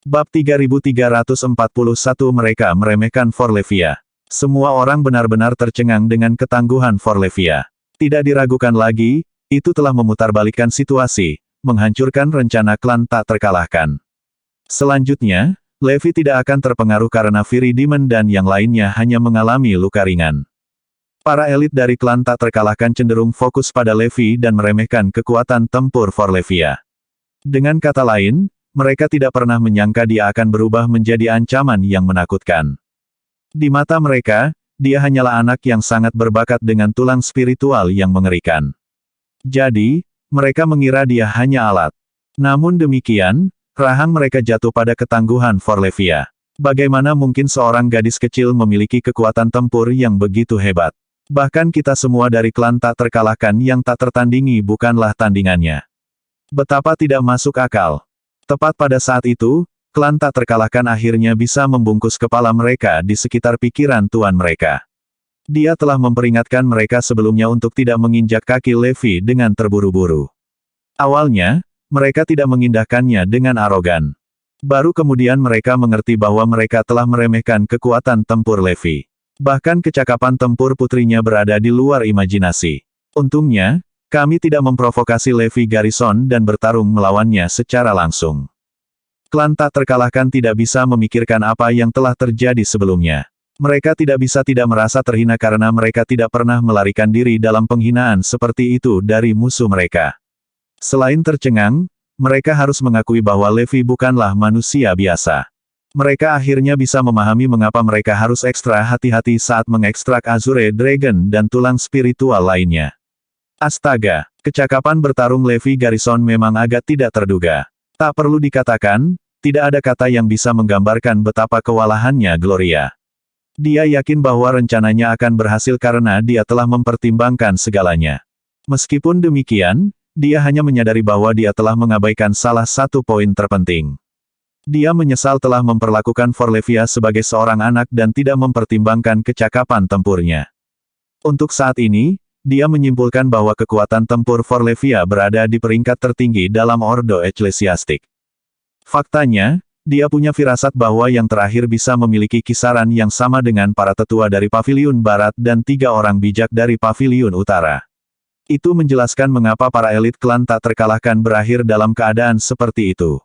Bab 3341 Mereka meremehkan Forlevia. Semua orang benar-benar tercengang dengan ketangguhan Forlevia. Tidak diragukan lagi, itu telah memutarbalikkan situasi, menghancurkan rencana klan tak terkalahkan. Selanjutnya, Levi tidak akan terpengaruh karena Fury Demon dan yang lainnya hanya mengalami luka ringan. Para elit dari klan tak terkalahkan cenderung fokus pada Levi dan meremehkan kekuatan tempur Forlevia. Dengan kata lain, mereka tidak pernah menyangka dia akan berubah menjadi ancaman yang menakutkan. Di mata mereka, dia hanyalah anak yang sangat berbakat dengan tulang spiritual yang mengerikan. Jadi, mereka mengira dia hanya alat. Namun demikian, rahang mereka jatuh pada ketangguhan Forlevia. Bagaimana mungkin seorang gadis kecil memiliki kekuatan tempur yang begitu hebat? Bahkan kita semua dari klan tak terkalahkan yang tak tertandingi bukanlah tandingannya. Betapa tidak masuk akal. Tepat pada saat itu, klan tak terkalahkan akhirnya bisa membungkus kepala mereka di sekitar pikiran tuan mereka. Dia telah memperingatkan mereka sebelumnya untuk tidak menginjak kaki Levi dengan terburu-buru. Awalnya, mereka tidak mengindahkannya dengan arogan. Baru kemudian mereka mengerti bahwa mereka telah meremehkan kekuatan tempur Levi. Bahkan kecakapan tempur putrinya berada di luar imajinasi. Untungnya, kami tidak memprovokasi Levi Garrison dan bertarung melawannya secara langsung. Klan tak terkalahkan tidak bisa memikirkan apa yang telah terjadi sebelumnya. Mereka tidak bisa tidak merasa terhina karena mereka tidak pernah melarikan diri dalam penghinaan seperti itu dari musuh mereka. Selain tercengang, mereka harus mengakui bahwa Levi bukanlah manusia biasa. Mereka akhirnya bisa memahami mengapa mereka harus ekstra hati-hati saat mengekstrak Azure Dragon dan tulang spiritual lainnya. Astaga, kecakapan bertarung Levi Garrison memang agak tidak terduga. Tak perlu dikatakan, tidak ada kata yang bisa menggambarkan betapa kewalahannya Gloria. Dia yakin bahwa rencananya akan berhasil karena dia telah mempertimbangkan segalanya. Meskipun demikian, dia hanya menyadari bahwa dia telah mengabaikan salah satu poin terpenting. Dia menyesal telah memperlakukan Forlevia sebagai seorang anak dan tidak mempertimbangkan kecakapan tempurnya. Untuk saat ini, dia menyimpulkan bahwa kekuatan tempur Forlevia berada di peringkat tertinggi dalam ordo eklesiastik. Faktanya, dia punya firasat bahwa yang terakhir bisa memiliki kisaran yang sama dengan para tetua dari Paviliun Barat dan 3 orang bijak dari Paviliun Utara. Itu menjelaskan mengapa para elit klan tak terkalahkan berakhir dalam keadaan seperti itu.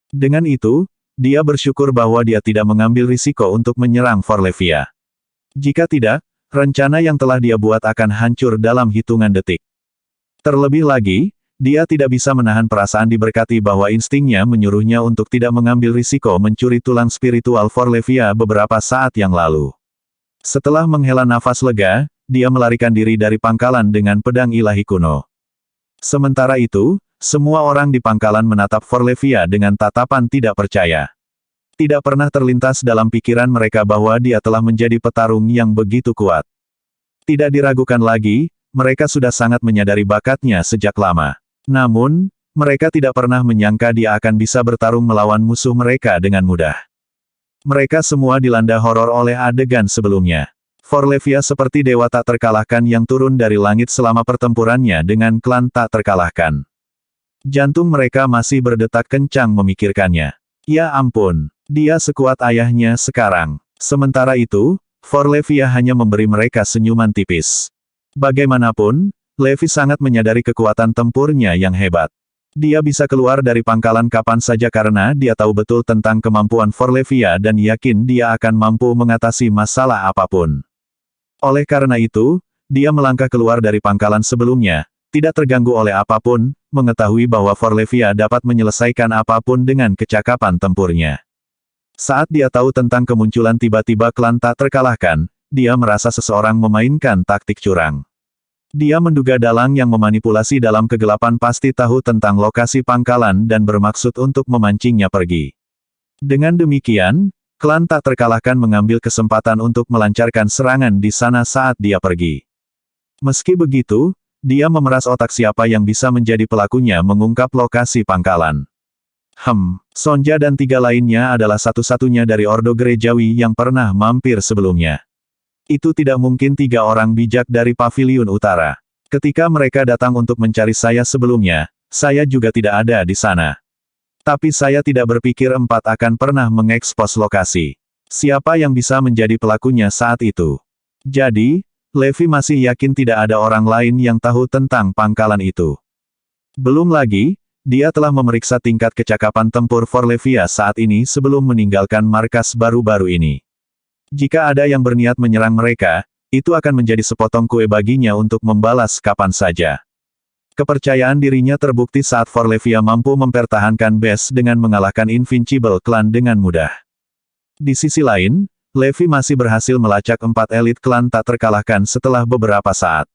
Dengan itu, dia bersyukur bahwa dia tidak mengambil risiko untuk menyerang Forlevia. Jika tidak, rencana yang telah dia buat akan hancur dalam hitungan detik. Terlebih lagi, dia tidak bisa menahan perasaan diberkati bahwa instingnya menyuruhnya untuk tidak mengambil risiko mencuri tulang spiritual Forlevia beberapa saat yang lalu. Setelah menghela nafas lega, dia melarikan diri dari pangkalan dengan pedang ilahi kuno. Sementara itu, semua orang di pangkalan menatap Forlevia dengan tatapan tidak percaya. Tidak pernah terlintas dalam pikiran mereka bahwa dia telah menjadi petarung yang begitu kuat. Tidak diragukan lagi, mereka sudah sangat menyadari bakatnya sejak lama. Namun, mereka tidak pernah menyangka dia akan bisa bertarung melawan musuh mereka dengan mudah. Mereka semua dilanda horor oleh adegan sebelumnya. Forlevia seperti dewa tak terkalahkan yang turun dari langit selama pertempurannya dengan klan tak terkalahkan. Jantung mereka masih berdetak kencang memikirkannya. Ya ampun, dia sekuat ayahnya sekarang. Sementara itu, Forlevia hanya memberi mereka senyuman tipis. Bagaimanapun, Levi sangat menyadari kekuatan tempurnya yang hebat. Dia bisa keluar dari pangkalan kapan saja karena dia tahu betul tentang kemampuan Forlevia dan yakin dia akan mampu mengatasi masalah apapun. Oleh karena itu, dia melangkah keluar dari pangkalan sebelumnya, tidak terganggu oleh apapun, mengetahui bahwa Forlevia dapat menyelesaikan apapun dengan kecakapan tempurnya. Saat dia tahu tentang kemunculan tiba-tiba klan tak terkalahkan, dia merasa seseorang memainkan taktik curang. Dia menduga dalang yang memanipulasi dalam kegelapan pasti tahu tentang lokasi pangkalan dan bermaksud untuk memancingnya pergi. Dengan demikian, klan tak terkalahkan mengambil kesempatan untuk melancarkan serangan di sana saat dia pergi. Meski begitu, dia memeras otak siapa yang bisa menjadi pelakunya mengungkap lokasi pangkalan. Sonja dan 3 lainnya adalah satu-satunya dari ordo gerejawi yang pernah mampir sebelumnya. Itu tidak mungkin 3 orang bijak dari Paviliun Utara. Ketika mereka datang untuk mencari saya sebelumnya, saya juga tidak ada di sana. Tapi saya tidak berpikir empat akan pernah mengekspos lokasi. Siapa yang bisa menjadi pelakunya saat itu? Jadi, Levi masih yakin tidak ada orang lain yang tahu tentang pangkalan itu. Belum lagi, dia telah memeriksa tingkat kecakapan tempur Forlevia saat ini sebelum meninggalkan markas baru-baru ini. Jika ada yang berniat menyerang mereka, itu akan menjadi sepotong kue baginya untuk membalas kapan saja. Kepercayaan dirinya terbukti saat Forlevia mampu mempertahankan base dengan mengalahkan Invincible Clan dengan mudah. Di sisi lain, Levi masih berhasil melacak 4 elit klan tak terkalahkan setelah beberapa saat.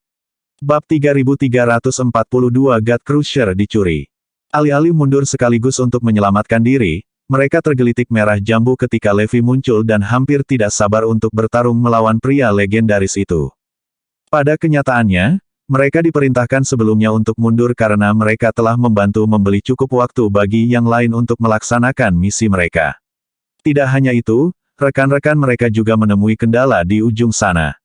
Bab 3342 God Crusher dicuri. Alih-alih mundur sekaligus untuk menyelamatkan diri, mereka tergelitik merah jambu ketika Levi muncul dan hampir tidak sabar untuk bertarung melawan pria legendaris itu. Pada kenyataannya, mereka diperintahkan sebelumnya untuk mundur karena mereka telah membantu membeli cukup waktu bagi yang lain untuk melaksanakan misi mereka. Tidak hanya itu, rekan-rekan mereka juga menemui kendala di ujung sana.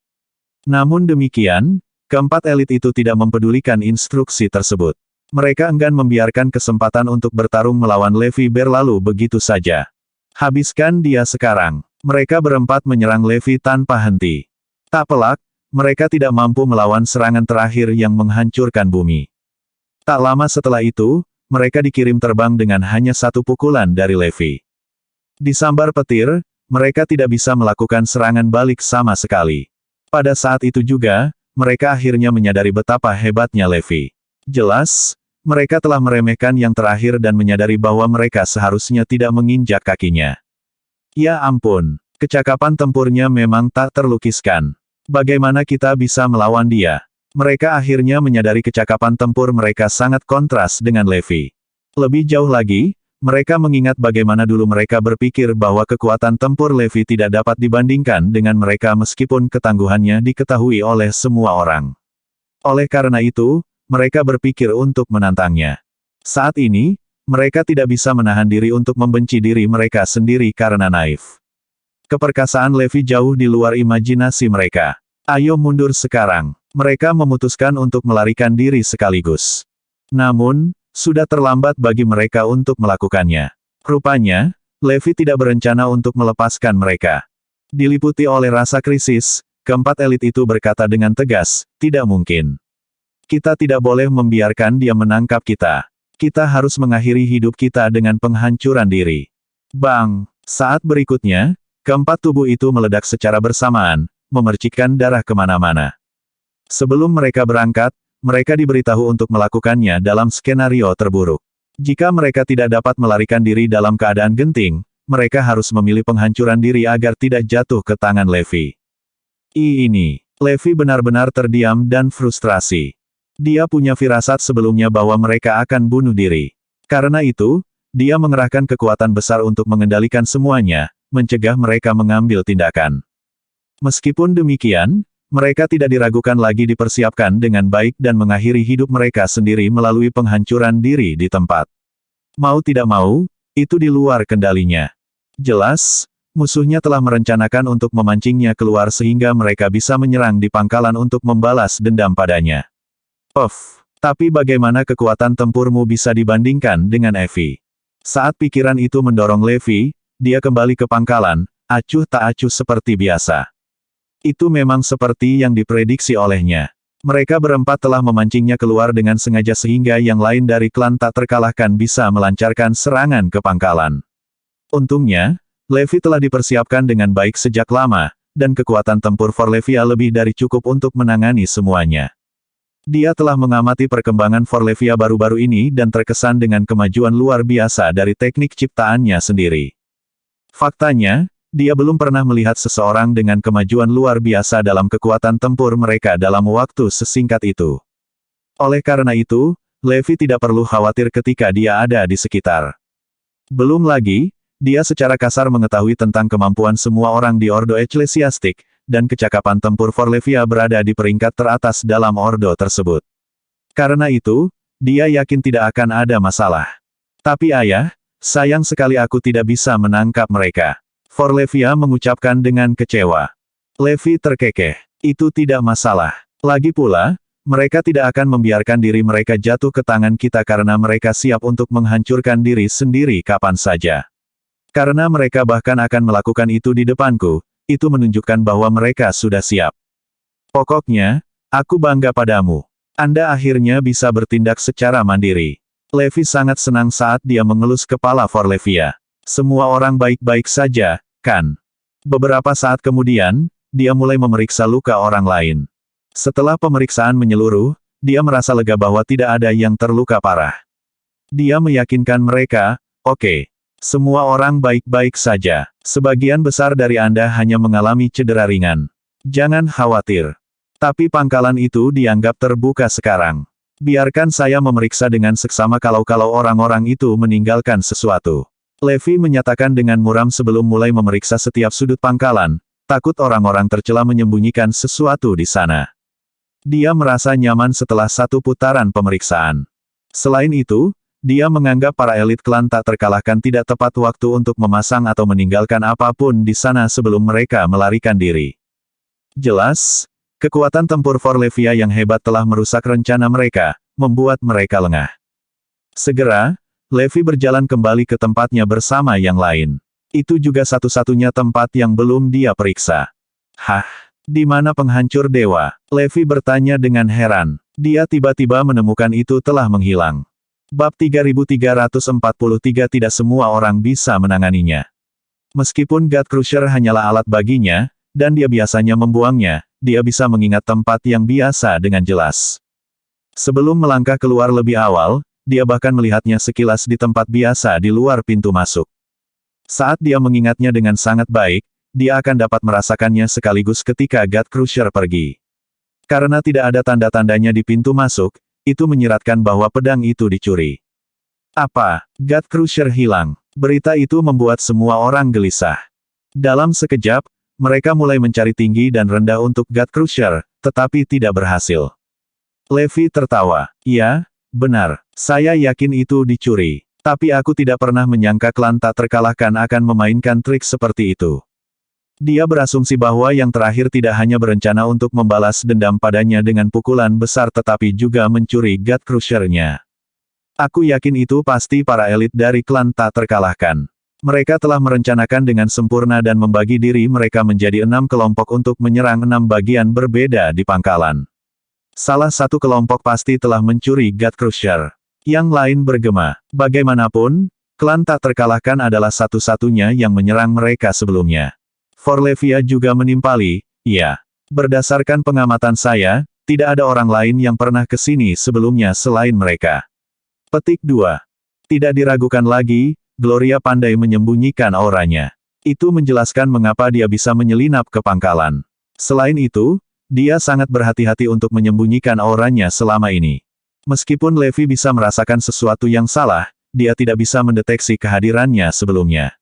Namun demikian, keempat elit itu tidak mempedulikan instruksi tersebut. Mereka enggan membiarkan kesempatan untuk bertarung melawan Levi berlalu begitu saja. Habiskan dia sekarang. Mereka berempat menyerang Levi tanpa henti. Tak pelak, mereka tidak mampu melawan serangan terakhir yang menghancurkan bumi. Tak lama setelah itu, mereka dikirim terbang dengan hanya satu pukulan dari Levi. Disambar petir, mereka tidak bisa melakukan serangan balik sama sekali. Pada saat itu juga, mereka akhirnya menyadari betapa hebatnya Levi. Jelas, mereka telah meremehkan yang terakhir dan menyadari bahwa mereka seharusnya tidak menginjak kakinya. Ya ampun, kecakapan tempurnya memang tak terlukiskan. Bagaimana kita bisa melawan dia? Mereka akhirnya menyadari kecakapan tempur mereka sangat kontras dengan Levi. Lebih jauh lagi, mereka mengingat bagaimana dulu mereka berpikir bahwa kekuatan tempur Levi tidak dapat dibandingkan dengan mereka meskipun ketangguhannya diketahui oleh semua orang. Oleh karena itu, mereka berpikir untuk menantangnya. Saat ini, mereka tidak bisa menahan diri untuk membenci diri mereka sendiri karena naif. Keperkasaan Levi jauh di luar imajinasi mereka. Ayo mundur sekarang. Mereka memutuskan untuk melarikan diri sekaligus. Namun, sudah terlambat bagi mereka untuk melakukannya. Rupanya, Levi tidak berencana untuk melepaskan mereka. Diliputi oleh rasa krisis, keempat elit itu berkata dengan tegas, "Tidak mungkin. Kita tidak boleh membiarkan dia menangkap kita. Kita harus mengakhiri hidup kita dengan penghancuran diri." Bang! Saat berikutnya, keempat tubuh itu meledak secara bersamaan, memercikkan darah kemana-mana. Sebelum mereka berangkat, mereka diberitahu untuk melakukannya dalam skenario terburuk. Jika mereka tidak dapat melarikan diri dalam keadaan genting, mereka harus memilih penghancuran diri agar tidak jatuh ke tangan Levi. Ini, Levi benar-benar terdiam dan frustrasi. Dia punya firasat sebelumnya bahwa mereka akan bunuh diri. Karena itu, dia mengerahkan kekuatan besar untuk mengendalikan semuanya, mencegah mereka mengambil tindakan. Meskipun demikian, mereka tidak diragukan lagi dipersiapkan dengan baik dan mengakhiri hidup mereka sendiri melalui penghancuran diri di tempat. Mau tidak mau, itu di luar kendalinya. Jelas, musuhnya telah merencanakan untuk memancingnya keluar sehingga mereka bisa menyerang di pangkalan untuk membalas dendam padanya. Tapi bagaimana kekuatan tempurmu bisa dibandingkan dengan Evi? Saat pikiran itu mendorong Levi, dia kembali ke pangkalan, acuh tak acuh seperti biasa. Itu memang seperti yang diprediksi olehnya. Mereka berempat telah memancingnya keluar dengan sengaja sehingga yang lain dari klan tak terkalahkan bisa melancarkan serangan ke pangkalan. Untungnya, Levi telah dipersiapkan dengan baik sejak lama, dan kekuatan tempur Forlevia lebih dari cukup untuk menangani semuanya. Dia telah mengamati perkembangan Forlevia baru-baru ini dan terkesan dengan kemajuan luar biasa dari teknik ciptaannya sendiri. Faktanya, dia belum pernah melihat seseorang dengan kemajuan luar biasa dalam kekuatan tempur mereka dalam waktu sesingkat itu. Oleh karena itu, Levi tidak perlu khawatir ketika dia ada di sekitar. Belum lagi, dia secara kasar mengetahui tentang kemampuan semua orang di Ordo Eclesiastik, dan kecakapan tempur Forlevia berada di peringkat teratas dalam ordo tersebut. Karena itu, dia yakin tidak akan ada masalah. Tapi ayah, sayang sekali aku tidak bisa menangkap mereka. Forlevia mengucapkan dengan kecewa. Levi terkekeh. Itu tidak masalah. Lagi pula, Mereka tidak akan membiarkan diri mereka jatuh ke tangan kita karena mereka siap untuk menghancurkan diri sendiri kapan saja. Karena mereka bahkan akan melakukan itu di depanku, itu menunjukkan bahwa mereka sudah siap. Pokoknya, aku bangga padamu. Anda akhirnya bisa bertindak secara mandiri. Levi sangat senang saat dia mengelus kepala Forlevia. Semua orang baik-baik saja, kan? Beberapa saat kemudian, dia mulai memeriksa luka orang lain. Setelah pemeriksaan menyeluruh, dia merasa lega bahwa tidak ada yang terluka parah. Dia meyakinkan mereka, oke, semua orang baik-baik saja. Sebagian besar dari Anda hanya mengalami cedera ringan. Jangan khawatir. Tapi pangkalan itu dianggap terbuka sekarang. Biarkan saya memeriksa dengan seksama kalau orang-orang itu meninggalkan sesuatu. Levi menyatakan dengan muram sebelum mulai memeriksa setiap sudut pangkalan, takut orang-orang tercela menyembunyikan sesuatu di sana. Dia merasa nyaman setelah satu putaran pemeriksaan. Selain itu, dia menganggap para elit klan tak terkalahkan tidak tepat waktu untuk memasang atau meninggalkan apapun di sana sebelum mereka melarikan diri. Jelas, kekuatan tempur Forlevia yang hebat telah merusak rencana mereka, membuat mereka lengah. Segera, Levi berjalan kembali ke tempatnya bersama yang lain. Itu juga satu-satunya tempat yang belum dia periksa. Hah? Di mana penghancur dewa? Levi bertanya dengan heran. Dia tiba-tiba menemukan itu telah menghilang. Bab 3343 tidak semua orang bisa menanganinya. Meskipun God Crusher hanyalah alat baginya, dan dia biasanya membuangnya, dia bisa mengingat tempat yang biasa dengan jelas. Sebelum melangkah keluar lebih awal, dia bahkan melihatnya sekilas di tempat biasa di luar pintu masuk. Saat dia mengingatnya dengan sangat baik, dia akan dapat merasakannya sekaligus ketika God Crusher pergi. Karena tidak ada tanda-tandanya di pintu masuk, itu menyiratkan bahwa pedang itu dicuri. Apa? God Crusher hilang. Berita itu membuat semua orang gelisah. Dalam sekejap, mereka mulai mencari tinggi dan rendah untuk God Crusher, tetapi tidak berhasil. Levi tertawa. Ya, benar. Saya yakin itu dicuri. Tapi aku tidak pernah menyangka klan tak terkalahkan akan memainkan trik seperti itu. Dia berasumsi bahwa yang terakhir tidak hanya berencana untuk membalas dendam padanya dengan pukulan besar tetapi juga mencuri God Crusher-nya. Aku yakin itu pasti para elit dari klan tak terkalahkan. Mereka telah merencanakan dengan sempurna dan membagi diri mereka menjadi 6 kelompok untuk menyerang 6 bagian berbeda di pangkalan. Salah satu kelompok pasti telah mencuri God Crusher. Yang lain bergema. Bagaimanapun, klan tak terkalahkan adalah satu-satunya yang menyerang mereka sebelumnya. Forlevia juga menimpali, ya. Berdasarkan pengamatan saya, tidak ada orang lain yang pernah ke sini sebelumnya selain mereka. Petik 2. Tidak diragukan lagi, Gloria pandai menyembunyikan auranya. Itu menjelaskan mengapa dia bisa menyelinap ke pangkalan. Selain itu, dia sangat berhati-hati untuk menyembunyikan auranya selama ini. Meskipun Levi bisa merasakan sesuatu yang salah, dia tidak bisa mendeteksi kehadirannya sebelumnya.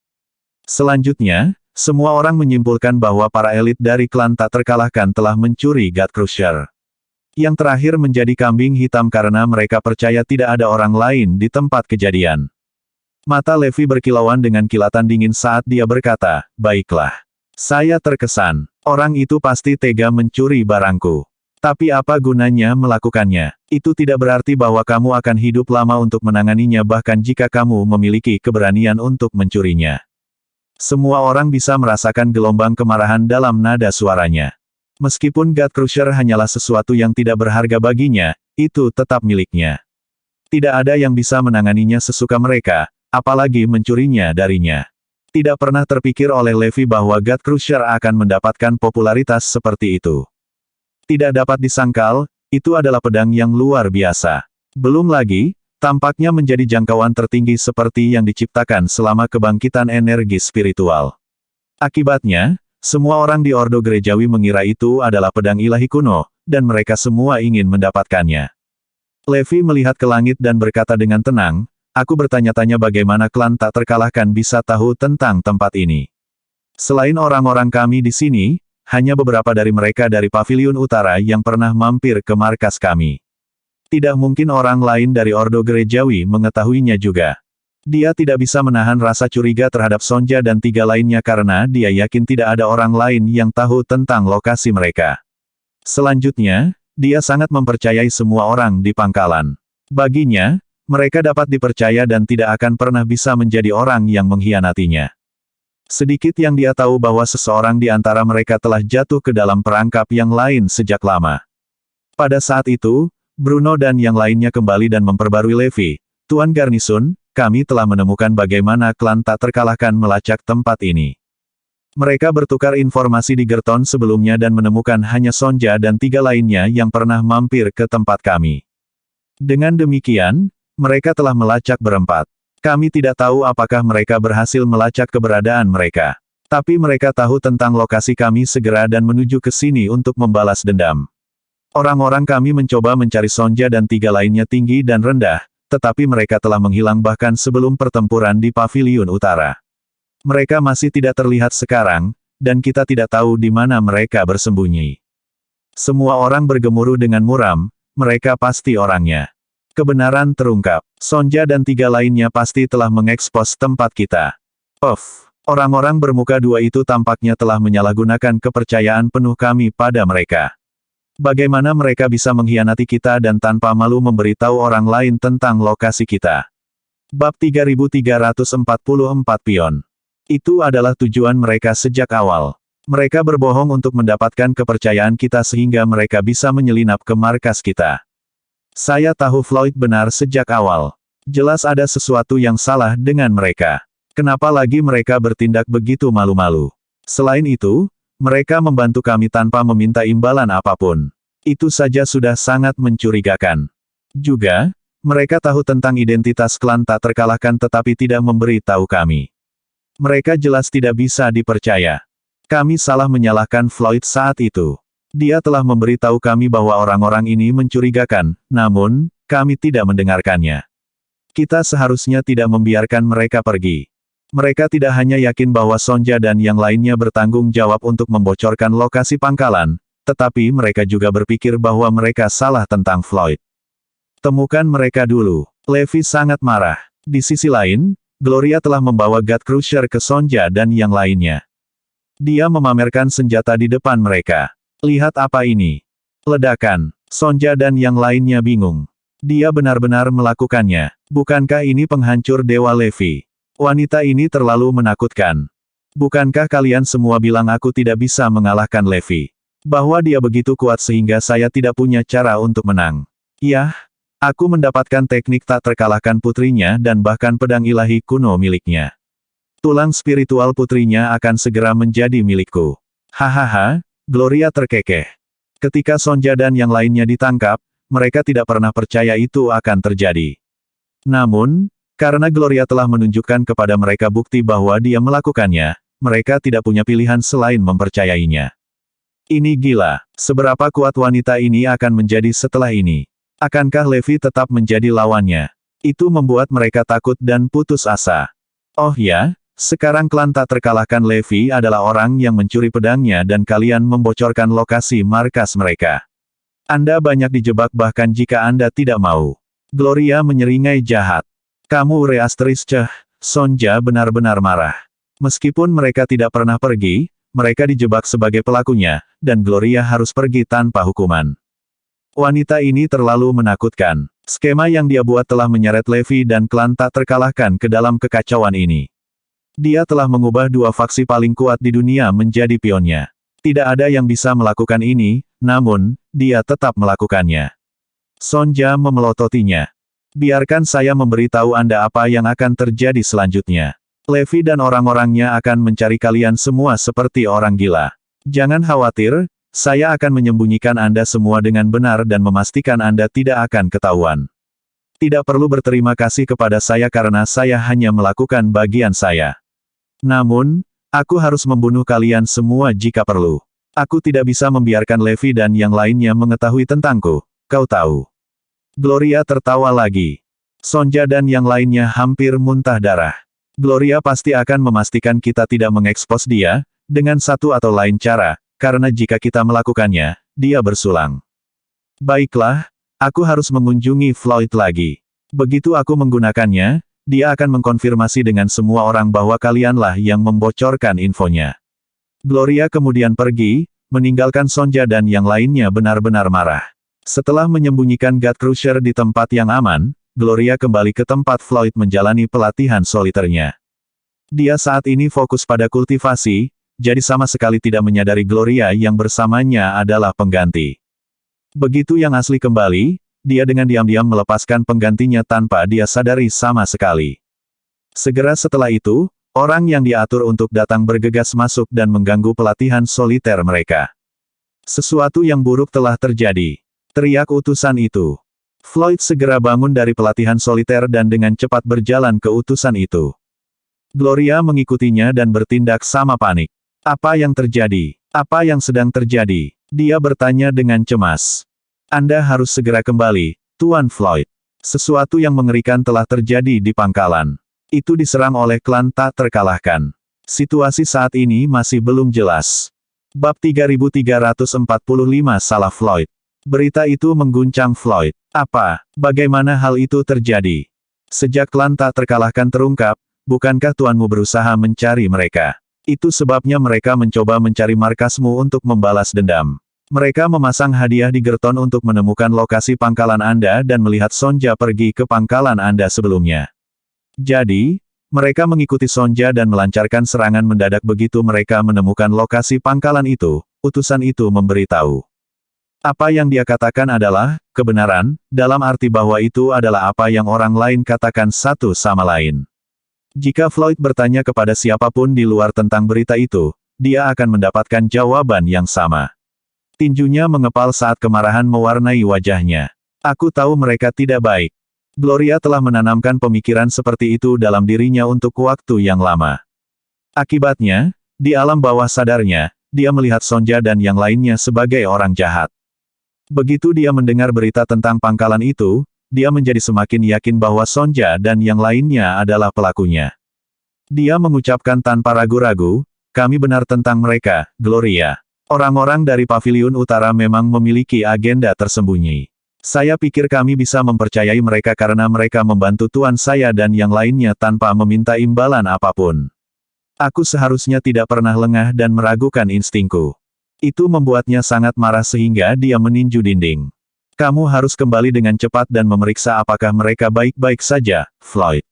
Selanjutnya, semua orang menyimpulkan bahwa para elit dari klan tak terkalahkan telah mencuri God Crusher. Yang terakhir menjadi kambing hitam karena mereka percaya tidak ada orang lain di tempat kejadian. Mata Levi berkilauan dengan kilatan dingin saat dia berkata, baiklah. Saya terkesan. Orang itu pasti tega mencuri barangku. Tapi apa gunanya melakukannya? Itu tidak berarti bahwa kamu akan hidup lama untuk menanganinya bahkan jika kamu memiliki keberanian untuk mencurinya. Semua orang bisa merasakan gelombang kemarahan dalam nada suaranya. Meskipun God Crusher hanyalah sesuatu yang tidak berharga baginya, itu tetap miliknya. Tidak ada yang bisa menanganinya sesuka mereka, apalagi mencurinya darinya. Tidak pernah terpikir oleh Levi bahwa God Crusher akan mendapatkan popularitas seperti itu. Tidak dapat disangkal, itu adalah pedang yang luar biasa. Belum lagi, tampaknya menjadi jangkauan tertinggi seperti yang diciptakan selama kebangkitan energi spiritual. Akibatnya, semua orang di Ordo Gerejawi mengira itu adalah pedang ilahi kuno, dan mereka semua ingin mendapatkannya. Levi melihat ke langit dan berkata dengan tenang, aku bertanya-tanya bagaimana klan tak terkalahkan bisa tahu tentang tempat ini. Selain orang-orang kami di sini, hanya beberapa dari mereka dari Paviliun Utara yang pernah mampir ke markas kami. Tidak mungkin orang lain dari Ordo Gerejawi mengetahuinya juga. Dia tidak bisa menahan rasa curiga terhadap Sonja dan 3 lainnya karena dia yakin tidak ada orang lain yang tahu tentang lokasi mereka. Selanjutnya, dia sangat mempercayai semua orang di pangkalan. Baginya, mereka dapat dipercaya dan tidak akan pernah bisa menjadi orang yang mengkhianatinya. Sedikit yang dia tahu bahwa seseorang di antara mereka telah jatuh ke dalam perangkap yang lain sejak lama. Pada saat itu, Bruno dan yang lainnya kembali dan memperbarui Levi. Tuan Garnison, kami telah menemukan bagaimana klan tak terkalahkan melacak tempat ini. Mereka bertukar informasi di Gerton sebelumnya dan menemukan hanya Sonja dan 3 lainnya yang pernah mampir ke tempat kami. Dengan demikian, mereka telah melacak berempat. Kami tidak tahu apakah mereka berhasil melacak keberadaan mereka. Tapi mereka tahu tentang lokasi kami segera dan menuju ke sini untuk membalas dendam. Orang-orang kami mencoba mencari Sonja dan 3 lainnya tinggi dan rendah, tetapi mereka telah menghilang bahkan sebelum pertempuran di Paviliun Utara. Mereka masih tidak terlihat sekarang, dan kita tidak tahu di mana mereka bersembunyi. Semua orang bergemuruh dengan muram, mereka pasti orangnya. Kebenaran terungkap. Sonja dan 3 lainnya pasti telah mengekspos tempat kita. Orang-orang bermuka 2 itu tampaknya telah menyalahgunakan kepercayaan penuh kami pada mereka. Bagaimana mereka bisa mengkhianati kita dan tanpa malu memberitahu orang lain tentang lokasi kita? Bab 3344 Pion. Itu adalah tujuan mereka sejak awal. Mereka berbohong untuk mendapatkan kepercayaan kita sehingga mereka bisa menyelinap ke markas kita. Saya tahu Floyd benar sejak awal. Jelas ada sesuatu yang salah dengan mereka. Kenapa lagi mereka bertindak begitu malu-malu? Selain itu, mereka membantu kami tanpa meminta imbalan apapun. Itu saja sudah sangat mencurigakan. Juga, mereka tahu tentang identitas klan tak terkalahkan tetapi tidak memberi tahu kami. Mereka jelas tidak bisa dipercaya. Kami salah menyalahkan Floyd saat itu. Dia telah memberi tahu kami bahwa orang-orang ini mencurigakan, namun, kami tidak mendengarkannya. Kita seharusnya tidak membiarkan mereka pergi. Mereka tidak hanya yakin bahwa Sonja dan yang lainnya bertanggung jawab untuk membocorkan lokasi pangkalan, tetapi mereka juga berpikir bahwa mereka salah tentang Floyd. Temukan mereka dulu. Levi sangat marah. Di sisi lain, Gloria telah membawa God Crusher ke Sonja dan yang lainnya. Dia memamerkan senjata di depan mereka. Lihat apa ini. Ledakan. Sonja dan yang lainnya bingung. Dia benar-benar melakukannya. Bukankah ini penghancur Dewa Levi? Wanita ini terlalu menakutkan. Bukankah kalian semua bilang aku tidak bisa mengalahkan Levi? Bahwa dia begitu kuat sehingga saya tidak punya cara untuk menang. Yah, aku mendapatkan teknik tak terkalahkan putrinya dan bahkan pedang ilahi kuno miliknya. Tulang spiritual putrinya akan segera menjadi milikku. Hahaha, Gloria terkekeh. Ketika Sonja dan yang lainnya ditangkap, mereka tidak pernah percaya itu akan terjadi. Namun, karena Gloria telah menunjukkan kepada mereka bukti bahwa dia melakukannya, mereka tidak punya pilihan selain mempercayainya. Ini gila. Seberapa kuat wanita ini akan menjadi setelah ini? Akankah Levi tetap menjadi lawannya? Itu membuat mereka takut dan putus asa. Oh ya, sekarang klan tak terkalahkan Levi adalah orang yang mencuri pedangnya dan kalian membocorkan lokasi markas mereka. Anda banyak dijebak bahkan jika Anda tidak mau. Gloria menyeringai jahat. Kamu Reastris. Sonja benar-benar marah. Meskipun mereka tidak pernah pergi, mereka dijebak sebagai pelakunya, dan Gloria harus pergi tanpa hukuman. Wanita ini terlalu menakutkan. Skema yang dia buat telah menyeret Levi dan klan tak terkalahkan ke dalam kekacauan ini. Dia telah mengubah 2 faksi paling kuat di dunia menjadi pionnya. Tidak ada yang bisa melakukan ini, namun, dia tetap melakukannya. Sonja memelototinya. Biarkan saya memberitahu Anda apa yang akan terjadi selanjutnya. Levi dan orang-orangnya akan mencari kalian semua seperti orang gila. Jangan khawatir, saya akan menyembunyikan Anda semua dengan benar dan memastikan Anda tidak akan ketahuan. Tidak perlu berterima kasih kepada saya karena saya hanya melakukan bagian saya. Namun, aku harus membunuh kalian semua jika perlu. Aku tidak bisa membiarkan Levi dan yang lainnya mengetahui tentangku, kau tahu. Gloria tertawa lagi. Sonja dan yang lainnya hampir muntah darah. Gloria pasti akan memastikan kita tidak mengekspos dia, dengan satu atau lain cara, karena jika kita melakukannya, dia bersulang. Baiklah, aku harus mengunjungi Floyd lagi. Begitu aku menggunakannya, dia akan mengkonfirmasi dengan semua orang bahwa kalianlah yang membocorkan infonya. Gloria kemudian pergi, meninggalkan Sonja dan yang lainnya benar-benar marah. Setelah menyembunyikan God Crusher di tempat yang aman, Gloria kembali ke tempat Floyd menjalani pelatihan soliternya. Dia saat ini fokus pada kultivasi, jadi sama sekali tidak menyadari Gloria yang bersamanya adalah pengganti. Begitu yang asli kembali, dia dengan diam-diam melepaskan penggantinya tanpa dia sadari sama sekali. Segera setelah itu, orang yang diatur untuk datang bergegas masuk dan mengganggu pelatihan soliter mereka. Sesuatu yang buruk telah terjadi. Teriak utusan itu. Floyd segera bangun dari pelatihan soliter dan dengan cepat berjalan ke utusan itu. Gloria mengikutinya dan bertindak sama panik. Apa yang terjadi? Apa yang sedang terjadi? Dia bertanya dengan cemas. Anda harus segera kembali, Tuan Floyd. Sesuatu yang mengerikan telah terjadi di pangkalan. Itu diserang oleh klan tak terkalahkan. Situasi saat ini masih belum jelas. Bab 3345 Salah Floyd. Berita itu mengguncang Floyd. Apa? Bagaimana hal itu terjadi? Sejak klan tak terkalahkan terungkap, bukankah tuanmu berusaha mencari mereka? Itu sebabnya mereka mencoba mencari markasmu untuk membalas dendam. Mereka memasang hadiah di Gerton untuk menemukan lokasi pangkalan Anda dan melihat Sonja pergi ke pangkalan Anda sebelumnya. Jadi, mereka mengikuti Sonja dan melancarkan serangan mendadak begitu mereka menemukan lokasi pangkalan itu, utusan itu memberitahu. Apa yang dia katakan adalah kebenaran, dalam arti bahwa itu adalah apa yang orang lain katakan satu sama lain. Jika Floyd bertanya kepada siapapun di luar tentang berita itu, dia akan mendapatkan jawaban yang sama. Tinjunya mengepal saat kemarahan mewarnai wajahnya. Aku tahu mereka tidak baik. Gloria telah menanamkan pemikiran seperti itu dalam dirinya untuk waktu yang lama. Akibatnya, di alam bawah sadarnya, dia melihat Sonja dan yang lainnya sebagai orang jahat. Begitu dia mendengar berita tentang pangkalan itu, dia menjadi semakin yakin bahwa Sonja dan yang lainnya adalah pelakunya. Dia mengucapkan tanpa ragu-ragu, kami benar tentang mereka, Gloria. Orang-orang dari Paviliun Utara memang memiliki agenda tersembunyi. Saya pikir kami bisa mempercayai mereka karena mereka membantu tuan saya dan yang lainnya tanpa meminta imbalan apapun. Aku seharusnya tidak pernah lengah dan meragukan instingku. Itu membuatnya sangat marah sehingga dia meninju dinding. Kamu harus kembali dengan cepat dan memeriksa apakah mereka baik-baik saja, Floyd.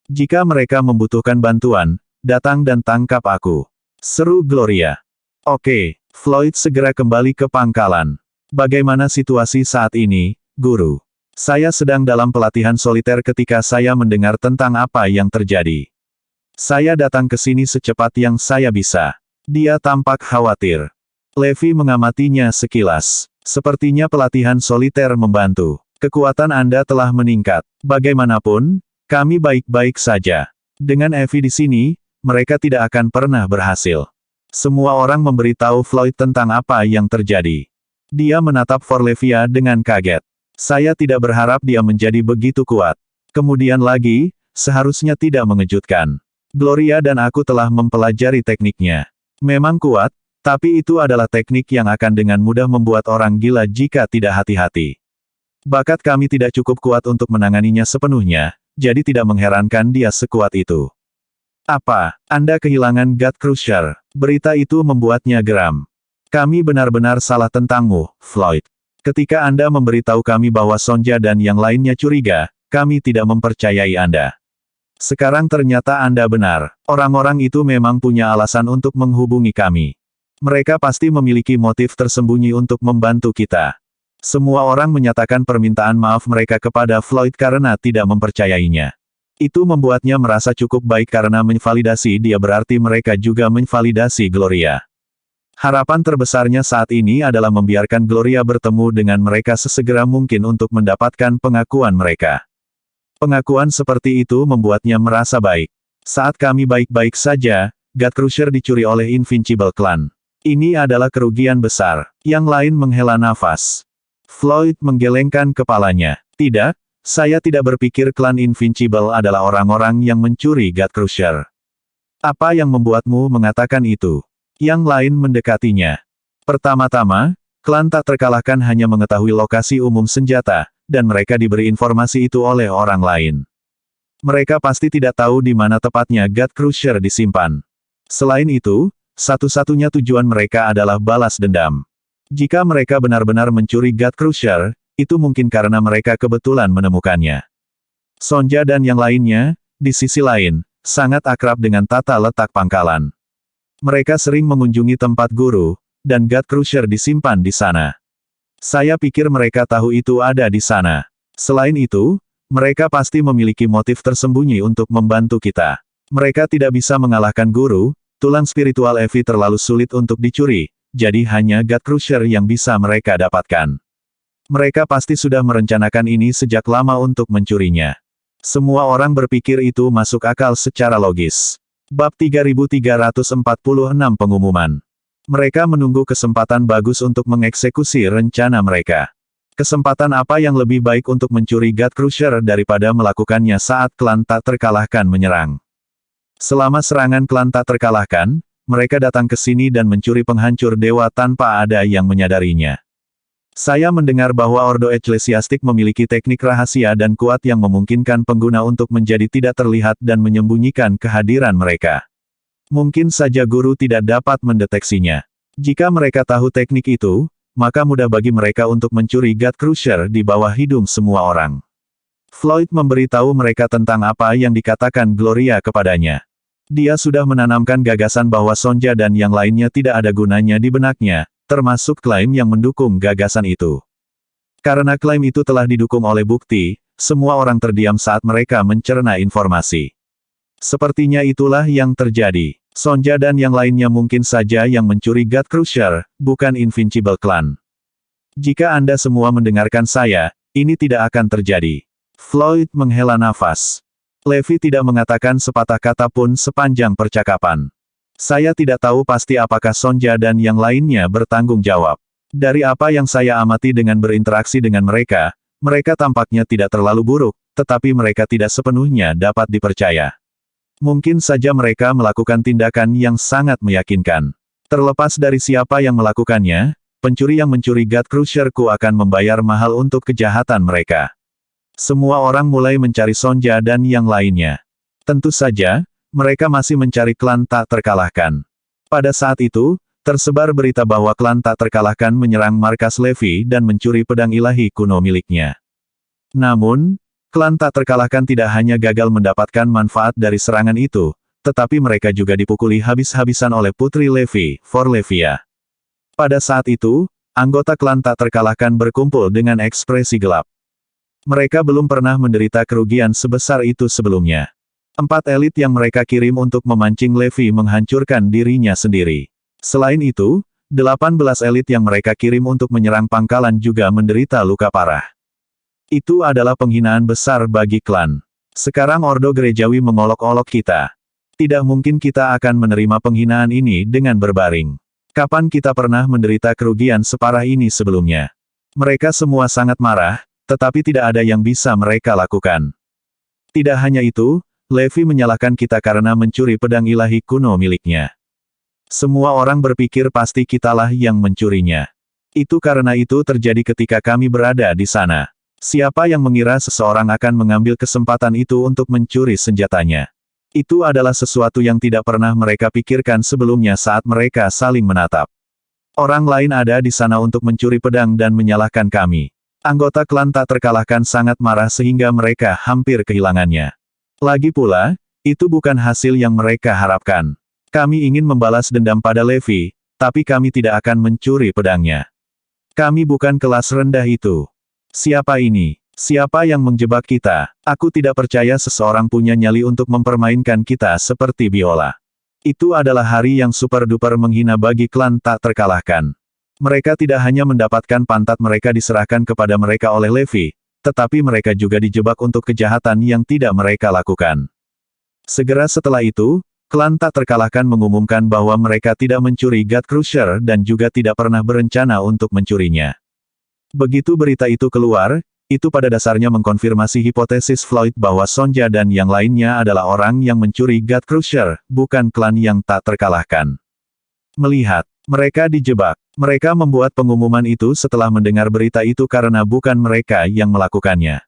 Jika mereka membutuhkan bantuan, datang dan tangkap aku. Seru Gloria. Oke, Floyd segera kembali ke pangkalan. Bagaimana situasi saat ini, Guru? Saya sedang dalam pelatihan soliter ketika saya mendengar tentang apa yang terjadi. Saya datang ke sini secepat yang saya bisa. Dia tampak khawatir. Levi mengamatinya sekilas. Sepertinya pelatihan soliter membantu. Kekuatan Anda telah meningkat. Bagaimanapun, kami baik-baik saja. Dengan Evie di sini, mereka tidak akan pernah berhasil. Semua orang memberitahu Floyd tentang apa yang terjadi. Dia menatap Forlevia dengan kaget. Saya tidak berharap dia menjadi begitu kuat. Kemudian lagi, seharusnya tidak mengejutkan. Gloria dan aku telah mempelajari tekniknya. Memang kuat, tapi itu adalah teknik yang akan dengan mudah membuat orang gila jika tidak hati-hati. Bakat kami tidak cukup kuat untuk menanganinya sepenuhnya, jadi tidak mengherankan dia sekuat itu. Apa, Anda kehilangan God Crusher? Berita itu membuatnya geram. Kami benar-benar salah tentangmu, Floyd. Ketika Anda memberitahu kami bahwa Sonja dan yang lainnya curiga, kami tidak mempercayai Anda. Sekarang ternyata Anda benar. Orang-orang itu memang punya alasan untuk menghubungi kami. Mereka pasti memiliki motif tersembunyi untuk membantu kita. Semua orang menyatakan permintaan maaf mereka kepada Floyd karena tidak mempercayainya. Itu membuatnya merasa cukup baik karena menvalidasi dia berarti mereka juga menvalidasi Gloria. Harapan terbesarnya saat ini adalah membiarkan Gloria bertemu dengan mereka sesegera mungkin untuk mendapatkan pengakuan mereka. Pengakuan seperti itu membuatnya merasa baik. Saat kami baik-baik saja, God Crusher dicuri oleh Invincible Clan. Ini adalah kerugian besar. Yang lain menghela nafas. Floyd menggelengkan kepalanya. Tidak, saya tidak berpikir klan Invincible adalah orang-orang yang mencuri God Crusher. Apa yang membuatmu mengatakan itu? Yang lain mendekatinya. Pertama-tama, klan tak terkalahkan hanya mengetahui lokasi umum senjata, dan mereka diberi informasi itu oleh orang lain. Mereka pasti tidak tahu di mana tepatnya God Crusher disimpan. Selain itu, satu-satunya tujuan mereka adalah balas dendam. Jika mereka benar-benar mencuri God Crusher, itu mungkin karena mereka kebetulan menemukannya. Sonja dan yang lainnya, di sisi lain, sangat akrab dengan tata letak pangkalan. Mereka sering mengunjungi tempat guru, dan God Crusher disimpan di sana. Saya pikir mereka tahu itu ada di sana. Selain itu, mereka pasti memiliki motif tersembunyi untuk membantu kita. Mereka tidak bisa mengalahkan guru, tulang spiritual Evi terlalu sulit untuk dicuri, jadi hanya God Crusher yang bisa mereka dapatkan. Mereka pasti sudah merencanakan ini sejak lama untuk mencurinya. Semua orang berpikir itu masuk akal secara logis. Bab 3346 Pengumuman. Mereka menunggu kesempatan bagus untuk mengeksekusi rencana mereka. Kesempatan apa yang lebih baik untuk mencuri God Crusher daripada melakukannya saat klan tak terkalahkan menyerang? Selama serangan klan tak terkalahkan, mereka datang ke sini dan mencuri penghancur dewa tanpa ada yang menyadarinya. Saya mendengar bahwa Ordo Eklesiastik memiliki teknik rahasia dan kuat yang memungkinkan pengguna untuk menjadi tidak terlihat dan menyembunyikan kehadiran mereka. Mungkin saja guru tidak dapat mendeteksinya. Jika mereka tahu teknik itu, maka mudah bagi mereka untuk mencuri God Crusher di bawah hidung semua orang. Floyd memberitahu mereka tentang apa yang dikatakan Gloria kepadanya. Dia sudah menanamkan gagasan bahwa Sonja dan yang lainnya tidak ada gunanya di benaknya, termasuk klaim yang mendukung gagasan itu. Karena klaim itu telah didukung oleh bukti, semua orang terdiam saat mereka mencerna informasi. Sepertinya itulah yang terjadi. Sonja dan yang lainnya mungkin saja yang mencuri God Crusher, bukan Invincible Clan. Jika Anda semua mendengarkan saya, ini tidak akan terjadi. Floyd menghela nafas. Levi tidak mengatakan sepatah kata pun sepanjang percakapan. Saya tidak tahu pasti apakah Sonja dan yang lainnya bertanggung jawab. Dari apa yang saya amati dengan berinteraksi dengan mereka, mereka tampaknya tidak terlalu buruk, tetapi mereka tidak sepenuhnya dapat dipercaya. Mungkin saja mereka melakukan tindakan yang sangat meyakinkan. Terlepas dari siapa yang melakukannya, pencuri yang mencuri God Crusher-ku akan membayar mahal untuk kejahatan mereka. Semua orang mulai mencari Sonja dan yang lainnya. Tentu saja, mereka masih mencari klan tak terkalahkan. Pada saat itu, tersebar berita bahwa klan tak terkalahkan menyerang markas Levi dan mencuri pedang ilahi kuno miliknya. Namun, klan tak terkalahkan tidak hanya gagal mendapatkan manfaat dari serangan itu, tetapi mereka juga dipukuli habis-habisan oleh Putri Levi, Forlevia. Pada saat itu, anggota klan tak terkalahkan berkumpul dengan ekspresi gelap. Mereka belum pernah menderita kerugian sebesar itu sebelumnya. 4 elit yang mereka kirim untuk memancing Levi menghancurkan dirinya sendiri. Selain itu, 18 elit yang mereka kirim untuk menyerang pangkalan juga menderita luka parah. Itu adalah penghinaan besar bagi klan. Sekarang Ordo Gerejawi mengolok-olok kita. Tidak mungkin kita akan menerima penghinaan ini dengan berbaring. Kapan kita pernah menderita kerugian separah ini sebelumnya? Mereka semua sangat marah, tetapi tidak ada yang bisa mereka lakukan. Tidak hanya itu, Levi menyalahkan kita karena mencuri pedang ilahi kuno miliknya. Semua orang berpikir pasti kitalah yang mencurinya. Itu karena itu terjadi ketika kami berada di sana. Siapa yang mengira seseorang akan mengambil kesempatan itu untuk mencuri senjatanya? Itu adalah sesuatu yang tidak pernah mereka pikirkan sebelumnya saat mereka saling menatap. Orang lain ada di sana untuk mencuri pedang dan menyalahkan kami. Anggota klan tak terkalahkan sangat marah sehingga mereka hampir kehilangannya. Lagi pula, itu bukan hasil yang mereka harapkan. Kami ingin membalas dendam pada Levi, tapi kami tidak akan mencuri pedangnya. Kami bukan kelas rendah itu. Siapa ini? Siapa yang menjebak kita? Aku tidak percaya seseorang punya nyali untuk mempermainkan kita seperti biola. Itu adalah hari yang super-duper menghina bagi klan tak terkalahkan. Mereka tidak hanya mendapatkan pantat mereka diserahkan kepada mereka oleh Levi, tetapi mereka juga dijebak untuk kejahatan yang tidak mereka lakukan. Segera setelah itu, klan tak terkalahkan mengumumkan bahwa mereka tidak mencuri God Crusher dan juga tidak pernah berencana untuk mencurinya. Begitu berita itu keluar, itu pada dasarnya mengkonfirmasi hipotesis Floyd bahwa Sonja dan yang lainnya adalah orang yang mencuri God Crusher, bukan klan yang tak terkalahkan. Melihat mereka dijebak, mereka membuat pengumuman itu setelah mendengar berita itu karena bukan mereka yang melakukannya.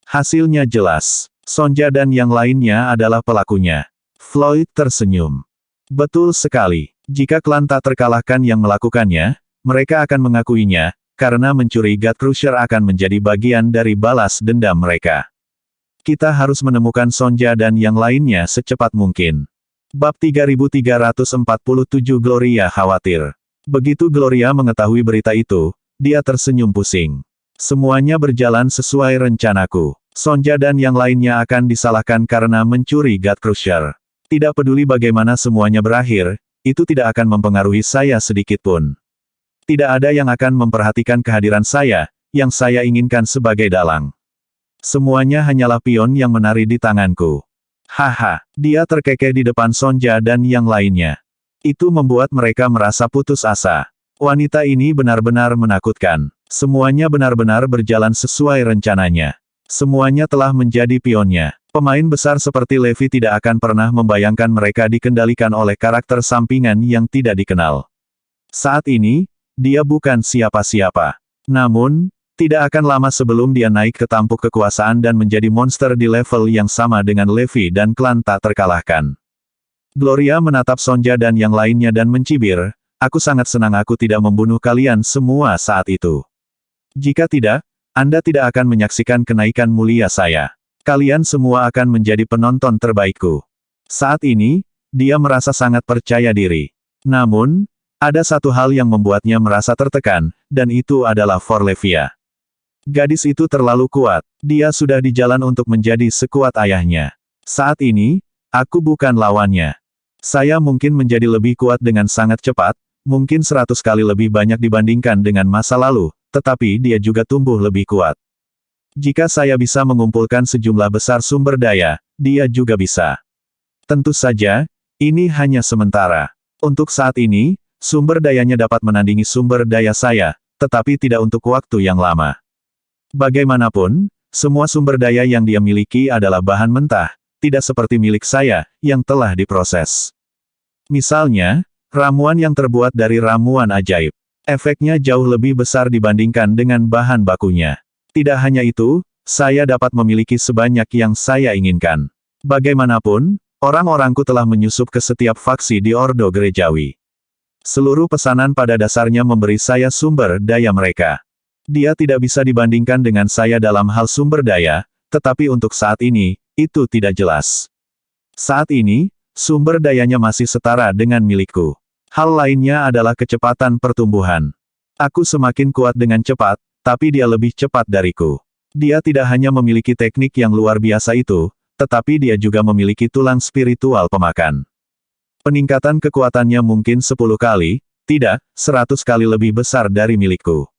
Hasilnya jelas, Sonja dan yang lainnya adalah pelakunya. Floyd tersenyum. Betul sekali, jika klan tak terkalahkan yang melakukannya, mereka akan mengakuinya, karena mencuri God Crusher akan menjadi bagian dari balas dendam mereka. Kita harus menemukan Sonja dan yang lainnya secepat mungkin. Bab 3347 Gloria khawatir. Begitu Gloria mengetahui berita itu, dia tersenyum pusing. Semuanya berjalan sesuai rencanaku. Sonja dan yang lainnya akan disalahkan karena mencuri God Crusher. Tidak peduli bagaimana semuanya berakhir, itu tidak akan mempengaruhi saya sedikitpun. Tidak ada yang akan memperhatikan kehadiran saya, yang saya inginkan sebagai dalang. Semuanya hanyalah pion yang menari di tanganku. Haha, dia terkekeh di depan Sonja dan yang lainnya. Itu membuat mereka merasa putus asa. Wanita ini benar-benar menakutkan. Semuanya benar-benar berjalan sesuai rencananya. Semuanya telah menjadi pionnya. Pemain besar seperti Levi tidak akan pernah membayangkan mereka dikendalikan oleh karakter sampingan yang tidak dikenal. Saat ini, dia bukan siapa-siapa. Namun, tidak akan lama sebelum dia naik ke tampuk kekuasaan dan menjadi monster di level yang sama dengan Levi dan klan tak terkalahkan. Gloria menatap Sonja dan yang lainnya dan mencibir, "Aku sangat senang aku tidak membunuh kalian semua saat itu. Jika tidak, Anda tidak akan menyaksikan kenaikan mulia saya. Kalian semua akan menjadi penonton terbaikku." Saat ini, dia merasa sangat percaya diri. Namun, ada satu hal yang membuatnya merasa tertekan, dan itu adalah Forlevia. Gadis itu terlalu kuat. Dia sudah di jalan untuk menjadi sekuat ayahnya. Saat ini, aku bukan lawannya. Saya mungkin menjadi lebih kuat dengan sangat cepat, mungkin 100 kali lebih banyak dibandingkan dengan masa lalu, tetapi dia juga tumbuh lebih kuat. Jika saya bisa mengumpulkan sejumlah besar sumber daya, dia juga bisa. Tentu saja, ini hanya sementara. Untuk saat ini, sumber dayanya dapat menandingi sumber daya saya, tetapi tidak untuk waktu yang lama. Bagaimanapun, semua sumber daya yang dia miliki adalah bahan mentah, tidak seperti milik saya, yang telah diproses. Misalnya, ramuan yang terbuat dari ramuan ajaib. Efeknya jauh lebih besar dibandingkan dengan bahan bakunya. Tidak hanya itu, saya dapat memiliki sebanyak yang saya inginkan. Bagaimanapun, orang-orangku telah menyusup ke setiap faksi di Ordo Gerejawi. Seluruh pesanan pada dasarnya memberi saya sumber daya mereka. Dia tidak bisa dibandingkan dengan saya dalam hal sumber daya, tetapi untuk saat ini, itu tidak jelas. Saat ini, sumber dayanya masih setara dengan milikku. Hal lainnya adalah kecepatan pertumbuhan. Aku semakin kuat dengan cepat, tapi dia lebih cepat dariku. Dia tidak hanya memiliki teknik yang luar biasa itu, tetapi dia juga memiliki tulang spiritual pemakan. Peningkatan kekuatannya mungkin 10 kali, tidak, 100 kali lebih besar dari milikku.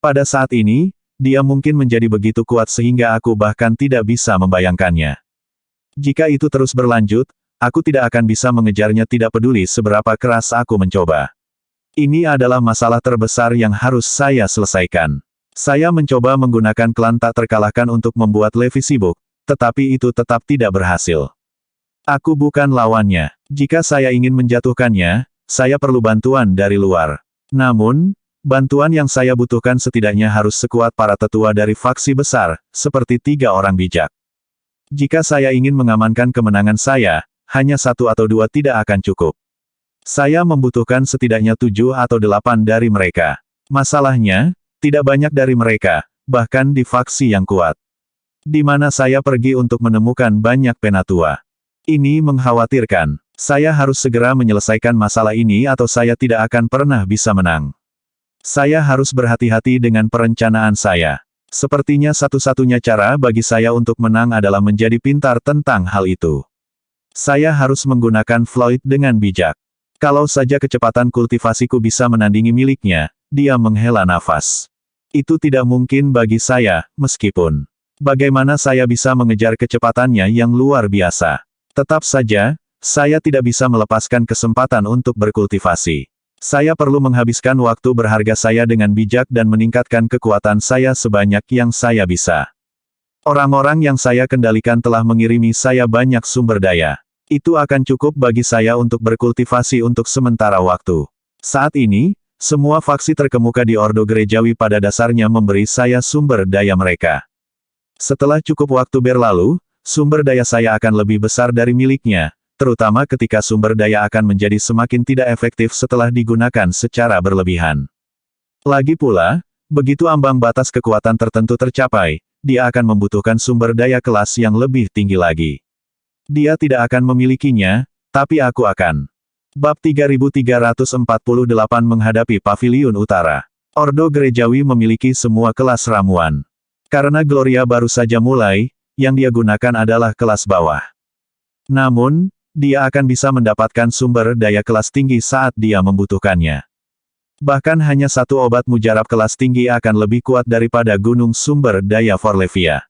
Pada saat ini, dia mungkin menjadi begitu kuat sehingga aku bahkan tidak bisa membayangkannya. Jika itu terus berlanjut, aku tidak akan bisa mengejarnya tidak peduli seberapa keras aku mencoba. Ini adalah masalah terbesar yang harus saya selesaikan. Saya mencoba menggunakan klan tak terkalahkan untuk membuat Levi sibuk, tetapi itu tetap tidak berhasil. Aku bukan lawannya. Jika saya ingin menjatuhkannya, saya perlu bantuan dari luar. Namun, bantuan yang saya butuhkan setidaknya harus sekuat para tetua dari faksi besar, seperti 3 orang bijak. Jika saya ingin mengamankan kemenangan saya, hanya 1 atau 2 tidak akan cukup. Saya membutuhkan setidaknya 7 atau 8 dari mereka. Masalahnya, tidak banyak dari mereka, bahkan di faksi yang kuat. Di mana saya pergi untuk menemukan banyak penatua? Ini mengkhawatirkan. Saya harus segera menyelesaikan masalah ini atau saya tidak akan pernah bisa menang. Saya harus berhati-hati dengan perencanaan saya. Sepertinya satu-satunya cara bagi saya untuk menang adalah menjadi pintar tentang hal itu. Saya harus menggunakan Floyd dengan bijak. Kalau saja kecepatan kultivasiku bisa menandingi miliknya, dia menghela nafas. Itu tidak mungkin bagi saya, meskipun. Bagaimana saya bisa mengejar kecepatannya yang luar biasa? Tetap saja, saya tidak bisa melepaskan kesempatan untuk berkultivasi. Saya perlu menghabiskan waktu berharga saya dengan bijak dan meningkatkan kekuatan saya sebanyak yang saya bisa. Orang-orang yang saya kendalikan telah mengirimi saya banyak sumber daya. Itu akan cukup bagi saya untuk berkultivasi untuk sementara waktu. Saat ini, semua faksi terkemuka di Ordo Gerejawi pada dasarnya memberi saya sumber daya mereka. Setelah cukup waktu berlalu, sumber daya saya akan lebih besar dari miliknya, terutama ketika sumber daya akan menjadi semakin tidak efektif setelah digunakan secara berlebihan. Lagi pula, begitu ambang batas kekuatan tertentu tercapai, dia akan membutuhkan sumber daya kelas yang lebih tinggi lagi. Dia tidak akan memilikinya, tapi aku akan. Bab 3348 menghadapi Paviliun Utara. Ordo Gerejawi memiliki semua kelas ramuan. Karena Gloria baru saja mulai, yang dia gunakan adalah kelas bawah. Namun, dia akan bisa mendapatkan sumber daya kelas tinggi saat dia membutuhkannya. Bahkan hanya satu obat mujarab kelas tinggi akan lebih kuat daripada gunung sumber daya Forlevia.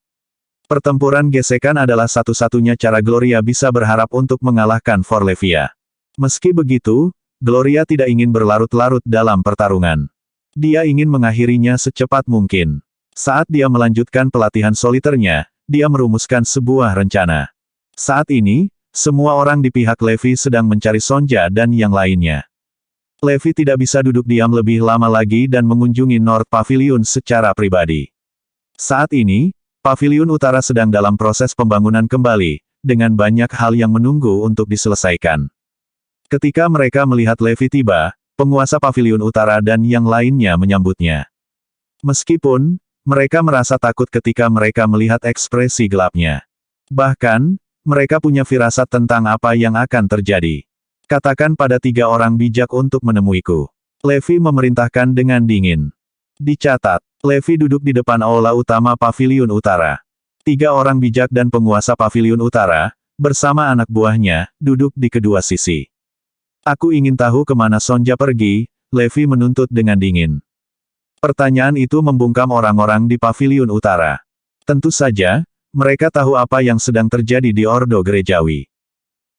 Pertempuran gesekan adalah satu-satunya cara Gloria bisa berharap untuk mengalahkan Forlevia. Meski begitu, Gloria tidak ingin berlarut-larut dalam pertarungan. Dia ingin mengakhirinya secepat mungkin. Saat dia melanjutkan pelatihan soliternya, dia merumuskan sebuah rencana. Saat ini, semua orang di pihak Levi sedang mencari Sonja dan yang lainnya. Levi tidak bisa duduk diam lebih lama lagi dan mengunjungi North Pavilion secara pribadi. Saat ini, Pavilion Utara sedang dalam proses pembangunan kembali, dengan banyak hal yang menunggu untuk diselesaikan. Ketika mereka melihat Levi tiba, penguasa Pavilion Utara dan yang lainnya menyambutnya. Meskipun, mereka merasa takut ketika mereka melihat ekspresi gelapnya. Bahkan, mereka punya firasat tentang apa yang akan terjadi. Katakan pada 3 orang bijak untuk menemuiku. Levi memerintahkan dengan dingin. Dicatat, Levi duduk di depan aula utama Pavilion Utara. 3 orang bijak dan penguasa Pavilion Utara, bersama anak buahnya, duduk di kedua sisi. Aku ingin tahu kemana Sonja pergi, Levi menuntut dengan dingin. Pertanyaan itu membungkam orang-orang di Pavilion Utara. Tentu saja, mereka tahu apa yang sedang terjadi di Ordo Gerejawi.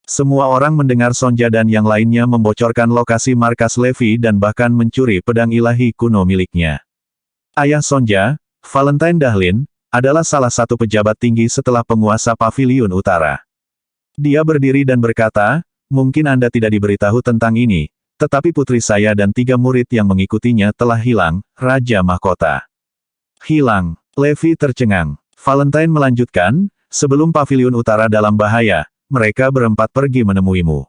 Semua orang mendengar Sonja dan yang lainnya membocorkan lokasi markas Levi dan bahkan mencuri pedang ilahi kuno miliknya. Ayah Sonja, Valentine Dahlin, adalah salah satu pejabat tinggi setelah penguasa Pavilion Utara. Dia berdiri dan berkata, mungkin Anda tidak diberitahu tentang ini, tetapi putri saya dan 3 murid yang mengikutinya telah hilang, Raja Mahkota. Hilang. Levi tercengang. Valentine melanjutkan, sebelum Pavilion Utara dalam bahaya, mereka berempat pergi menemuimu.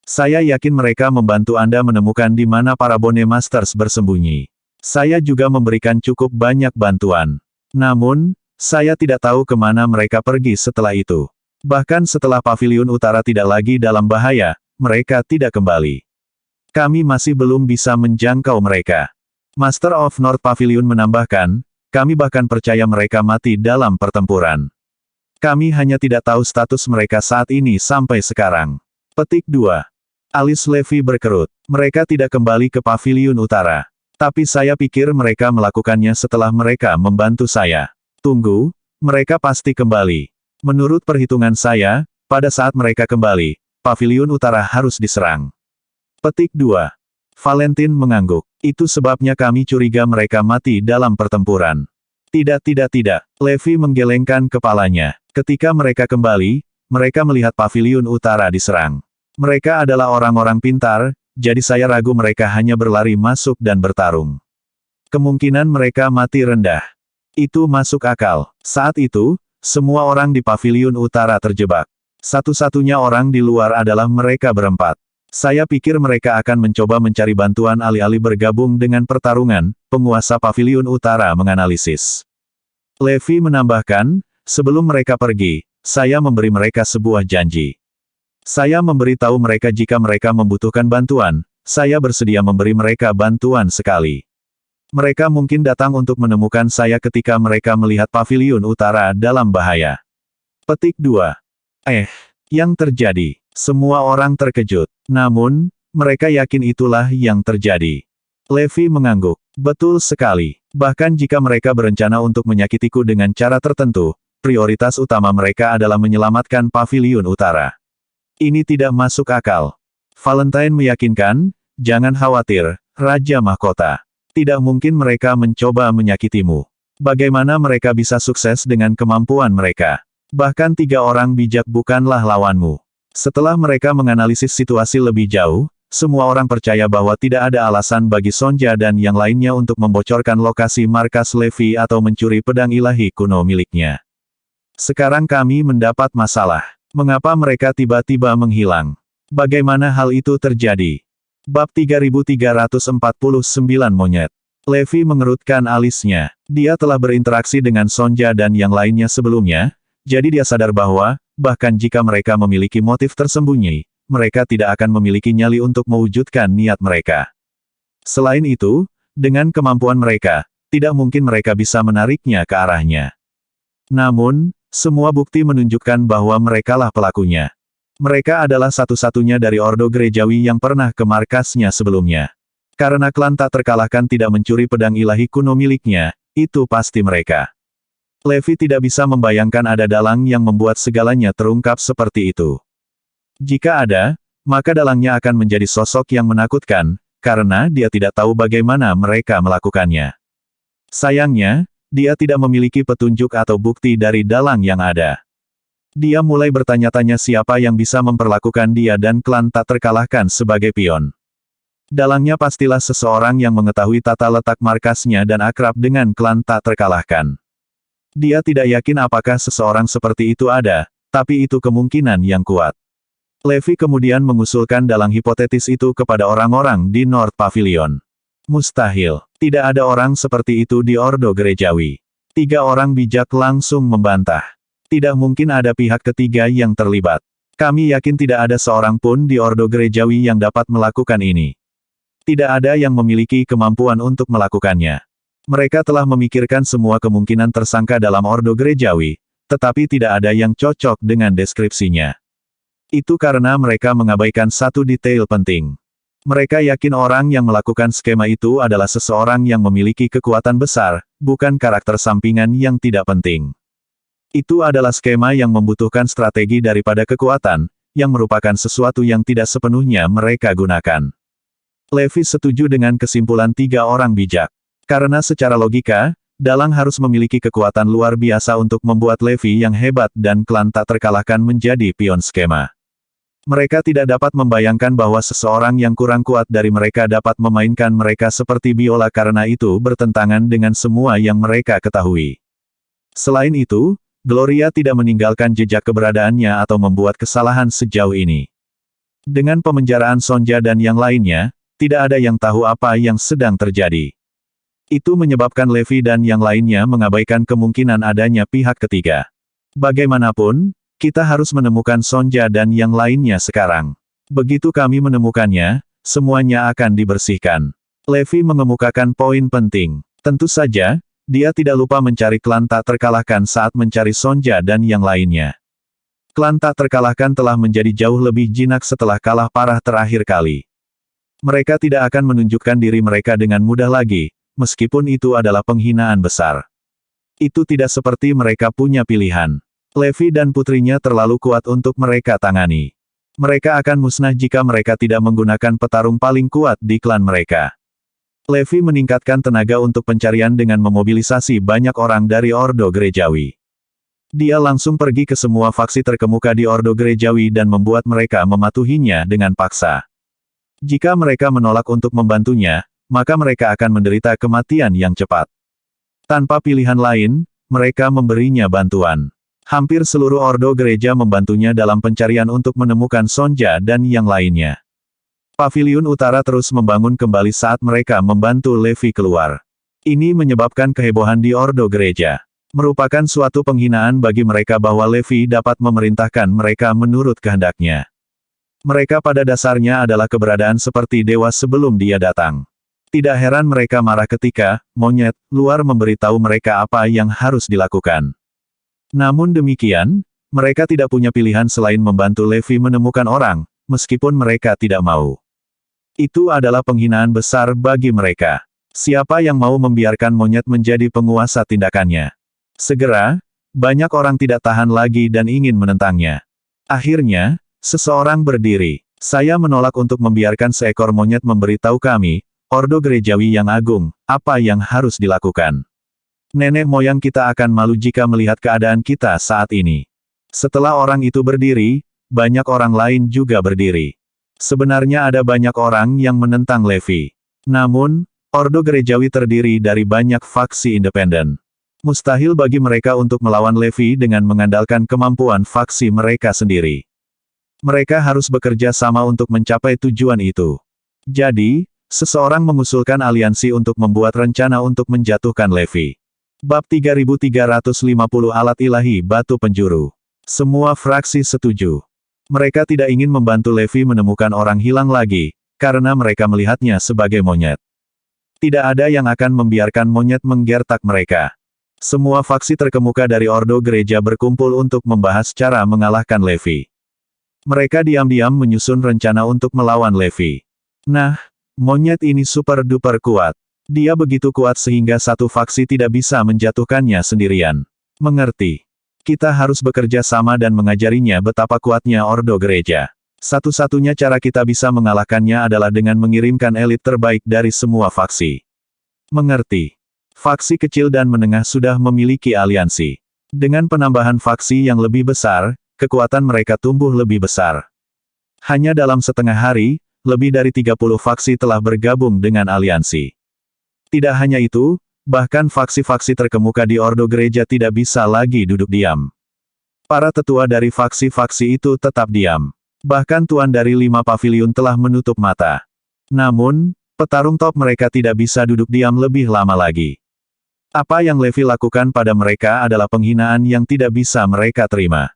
Saya yakin mereka membantu Anda menemukan di mana para Bone Masters bersembunyi. Saya juga memberikan cukup banyak bantuan. Namun, saya tidak tahu kemana mereka pergi setelah itu. Bahkan setelah Pavilion Utara tidak lagi dalam bahaya, mereka tidak kembali. Kami masih belum bisa menjangkau mereka. Master of North Pavilion menambahkan, kami bahkan percaya mereka mati dalam pertempuran. Kami hanya tidak tahu status mereka saat ini sampai sekarang. Petik 2. Alis Levi berkerut. Mereka tidak kembali ke Pavilion Utara. Tapi saya pikir mereka melakukannya setelah mereka membantu saya. Tunggu, mereka pasti kembali. Menurut perhitungan saya, pada saat mereka kembali, Pavilion Utara harus diserang. Petik 2. Valentine mengangguk. Itu sebabnya kami curiga mereka mati dalam pertempuran. Tidak. Levi menggelengkan kepalanya. Ketika mereka kembali, mereka melihat Pavilion Utara diserang. Mereka adalah orang-orang pintar, jadi saya ragu mereka hanya berlari masuk dan bertarung. Kemungkinan mereka mati rendah. Itu masuk akal. Saat itu, semua orang di Pavilion Utara terjebak. Satu-satunya orang di luar adalah mereka berempat. Saya pikir mereka akan mencoba mencari bantuan alih-alih bergabung dengan pertarungan, penguasa Pavilion Utara menganalisis. Levi menambahkan, sebelum mereka pergi, saya memberi mereka sebuah janji. Saya memberitahu mereka jika mereka membutuhkan bantuan, saya bersedia memberi mereka bantuan sekali. Mereka mungkin datang untuk menemukan saya ketika mereka melihat Pavilion Utara dalam bahaya. Petik 2. Yang terjadi. Semua orang terkejut. Namun, mereka yakin itulah yang terjadi. Levi mengangguk. Betul sekali. Bahkan jika mereka berencana untuk menyakitiku dengan cara tertentu, prioritas utama mereka adalah menyelamatkan Pavilion Utara. Ini tidak masuk akal. Valentine meyakinkan, jangan khawatir, Raja Mahkota. Tidak mungkin mereka mencoba menyakitimu. Bagaimana mereka bisa sukses dengan kemampuan mereka? Bahkan 3 orang bijak bukanlah lawanmu. Setelah mereka menganalisis situasi lebih jauh, semua orang percaya bahwa tidak ada alasan bagi Sonja dan yang lainnya untuk membocorkan lokasi markas Levi atau mencuri pedang ilahi kuno miliknya. Sekarang kami mendapat masalah. Mengapa mereka tiba-tiba menghilang? Bagaimana hal itu terjadi? Bab 3349 Monyet. Levi mengerutkan alisnya. Dia telah berinteraksi dengan Sonja dan yang lainnya sebelumnya, jadi dia sadar bahwa, bahkan jika mereka memiliki motif tersembunyi, mereka tidak akan memiliki nyali untuk mewujudkan niat mereka. Selain itu, dengan kemampuan mereka, tidak mungkin mereka bisa menariknya ke arahnya. Namun, semua bukti menunjukkan bahwa merekalah pelakunya. Mereka adalah satu-satunya dari Ordo Gerejawi yang pernah ke markasnya sebelumnya. Karena klan tak terkalahkan tidak mencuri pedang ilahi kuno miliknya, itu pasti mereka. Levi tidak bisa membayangkan ada dalang yang membuat segalanya terungkap seperti itu. Jika ada, maka dalangnya akan menjadi sosok yang menakutkan, karena dia tidak tahu bagaimana mereka melakukannya. Sayangnya, dia tidak memiliki petunjuk atau bukti dari dalang yang ada. Dia mulai bertanya-tanya siapa yang bisa memperlakukan dia dan klan tak terkalahkan sebagai pion. Dalangnya pastilah seseorang yang mengetahui tata letak markasnya dan akrab dengan klan tak terkalahkan. Dia tidak yakin apakah seseorang seperti itu ada, tapi itu kemungkinan yang kuat. Levi kemudian mengusulkan dalang hipotetis itu kepada orang-orang di North Pavilion. Mustahil. Tidak ada orang seperti itu di Ordo Gerejawi. 3 orang bijak langsung membantah. Tidak mungkin ada pihak ketiga yang terlibat. Kami yakin tidak ada seorang pun di Ordo Gerejawi yang dapat melakukan ini. Tidak ada yang memiliki kemampuan untuk melakukannya. Mereka telah memikirkan semua kemungkinan tersangka dalam Ordo Gerejawi, tetapi tidak ada yang cocok dengan deskripsinya. Itu karena mereka mengabaikan satu detail penting. Mereka yakin orang yang melakukan skema itu adalah seseorang yang memiliki kekuatan besar, bukan karakter sampingan yang tidak penting. Itu adalah skema yang membutuhkan strategi daripada kekuatan, yang merupakan sesuatu yang tidak sepenuhnya mereka gunakan. Levi setuju dengan kesimpulan 3 orang bijak. Karena secara logika, dalang harus memiliki kekuatan luar biasa untuk membuat Levi yang hebat dan klan tak terkalahkan menjadi pion skema. Mereka tidak dapat membayangkan bahwa seseorang yang kurang kuat dari mereka dapat memainkan mereka seperti biola karena itu bertentangan dengan semua yang mereka ketahui. Selain itu, Gloria tidak meninggalkan jejak keberadaannya atau membuat kesalahan sejauh ini. Dengan pemenjaraan Sonja dan yang lainnya, tidak ada yang tahu apa yang sedang terjadi. Itu menyebabkan Levi dan yang lainnya mengabaikan kemungkinan adanya pihak ketiga. Bagaimanapun, kita harus menemukan Sonja dan yang lainnya sekarang. Begitu kami menemukannya, semuanya akan dibersihkan. Levi mengemukakan poin penting. Tentu saja, dia tidak lupa mencari klan tak terkalahkan saat mencari Sonja dan yang lainnya. Klan tak terkalahkan telah menjadi jauh lebih jinak setelah kalah parah terakhir kali. Mereka tidak akan menunjukkan diri mereka dengan mudah lagi, meskipun itu adalah penghinaan besar. Itu tidak seperti mereka punya pilihan. Levi dan putrinya terlalu kuat untuk mereka tangani. Mereka akan musnah jika mereka tidak menggunakan petarung paling kuat di klan mereka. Levi meningkatkan tenaga untuk pencarian dengan memobilisasi banyak orang dari Ordo Gerejawi. Dia langsung pergi ke semua faksi terkemuka di Ordo Gerejawi dan membuat mereka mematuhinya dengan paksa. Jika mereka menolak untuk membantunya, maka mereka akan menderita kematian yang cepat. Tanpa pilihan lain, mereka memberinya bantuan. Hampir seluruh Ordo Gereja membantunya dalam pencarian untuk menemukan Sonja dan yang lainnya. Paviliun Utara terus membangun kembali saat mereka membantu Levi keluar. Ini menyebabkan kehebohan di Ordo Gereja. Merupakan suatu penghinaan bagi mereka bahwa Levi dapat memerintahkan mereka menurut kehendaknya. Mereka pada dasarnya adalah keberadaan seperti dewa sebelum dia datang. Tidak heran mereka marah ketika monyet luar memberitahu mereka apa yang harus dilakukan. Namun demikian, mereka tidak punya pilihan selain membantu Levi menemukan orang, meskipun mereka tidak mau. Itu adalah penghinaan besar bagi mereka. Siapa yang mau membiarkan monyet menjadi penguasa tindakannya? Segera, banyak orang tidak tahan lagi dan ingin menentangnya. Akhirnya, seseorang berdiri. Saya menolak untuk membiarkan seekor monyet memberitahu kami, Ordo Gerejawi yang agung, apa yang harus dilakukan. Nenek moyang kita akan malu jika melihat keadaan kita saat ini. Setelah orang itu berdiri, banyak orang lain juga berdiri. Sebenarnya ada banyak orang yang menentang Levi. Namun, Ordo Gerejawi terdiri dari banyak faksi independen. Mustahil bagi mereka untuk melawan Levi dengan mengandalkan kemampuan faksi mereka sendiri. Mereka harus bekerja sama untuk mencapai tujuan itu. Jadi, seseorang mengusulkan aliansi untuk membuat rencana untuk menjatuhkan Levi. Bab 3350 Alat Ilahi Batu Penjuru. Semua fraksi setuju. Mereka tidak ingin membantu Levi menemukan orang hilang lagi, karena mereka melihatnya sebagai monyet. Tidak ada yang akan membiarkan monyet menggertak mereka. Semua faksi terkemuka dari Ordo Gereja berkumpul untuk membahas cara mengalahkan Levi. Mereka diam-diam menyusun rencana untuk melawan Levi. Nah, monyet ini super-duper kuat. Dia begitu kuat sehingga satu faksi tidak bisa menjatuhkannya sendirian. Mengerti? Kita harus bekerja sama dan mengajarinya betapa kuatnya Ordo Gereja. Satu-satunya cara kita bisa mengalahkannya adalah dengan mengirimkan elit terbaik dari semua faksi. Mengerti? Faksi kecil dan menengah sudah memiliki aliansi. Dengan penambahan faksi yang lebih besar, kekuatan mereka tumbuh lebih besar. Hanya dalam setengah hari, lebih dari 30 faksi telah bergabung dengan aliansi. Tidak hanya itu, bahkan faksi-faksi terkemuka di Ordo Gereja tidak bisa lagi duduk diam. Para tetua dari faksi-faksi itu tetap diam. Bahkan tuan dari 5 paviliun telah menutup mata. Namun, petarung top mereka tidak bisa duduk diam lebih lama lagi. Apa yang Levi lakukan pada mereka adalah penghinaan yang tidak bisa mereka terima.